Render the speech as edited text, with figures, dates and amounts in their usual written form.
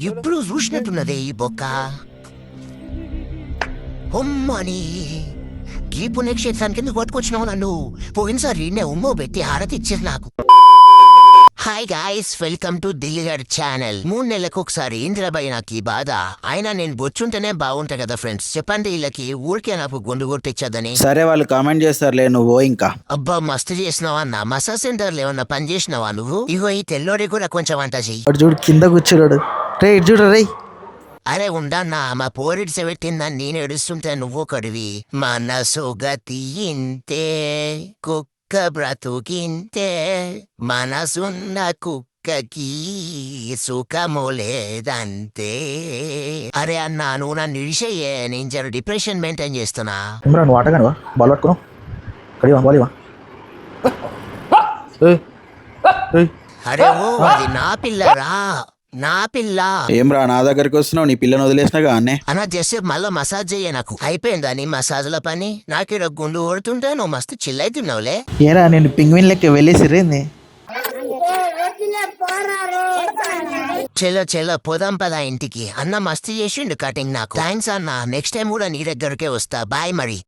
ఎప్పుడు చూసినట్టున్నదే ఈ బొక్క. హొమ్మని ఈ పుణ్యక్షేత్రానికి ఎందుకు పట్టుకొచ్చినావు నన్ను? పోయినసారి నేను ఉమ్మో పెట్టి హారతి ఇచ్చేది నాకు. Hi guys, welcome to Dilligarh channel. 3 నెలలకు ఒకసారి ఇంద్రబాయి నాకు ఈ బాధ. అయినా నేను బొచ్చుంటేనే బాగుంటా కదా ఫ్రెండ్స్. చెప్పండి వీళ్ళకి ఊరికే నాకు గుండు కొట్టించదని. సరే వాళ్ళు కామెంట్ చేస్తారులే, నువ్వు ఇంకా. అబ్బా మస్తు చేసినావా అన్న. మసాజ్ సెంటర్లో ఏమన్నా పని చేసినావా నువ్వు? ఇగో ఈ తెల్లోడి కూడా కొంచెం వంట చెయ్యి. అటు చూడు, కింద కూర్చోడు. రే ఇటు చూడు రే. అరే ఉండన్నా, మా పోరిడిస పెట్టిందని నేను ఏడుస్తుంటే నువ్వు కడివి. మనసు గతి ఇంతే, కుక్క బ్రతుకింతే, మనసున్న కుక్కకి సుఖము లేదంతే. అరే అన్నా, నువ్వు నన్ను ఇడిసేయే, నేను జర డిప్రెషన్ మెయింటైన్ చేస్తున్నా. నువ్వు ఆటగానువా? బాల్ పట్టుకున్నావు, కడివా బాలివా? అరే ఓ, అది నా పిల్లరా, నా పిల్ల. ఏమ్రా నా దగ్గరికి వస్తున్నావు? నీ పిల్లని వదిలేసినాగా అన్నే. అన్న జస్ట్ మళ్ళీ మసాజ్ చెయ్యే నాకు. అయిపోయిందా నీ మసాజ్ల పని? నాకు గుండు కొడుతుంటే నువ్వు మస్తు చిల్ అవుతున్నావులే. ఏరా నేను పింగ్విన్ లెక్క వెళ్ళేసిరేంది? చెల్లో పోదాం పదా ఇంటికి. అన్న మస్తు చేసిండు కటింగ్ నాకు. థ్యాంక్స్ అన్న, నెక్స్ట్ టైం కూడా నీ దగ్గరకే వస్తా. బాయ్ మరి.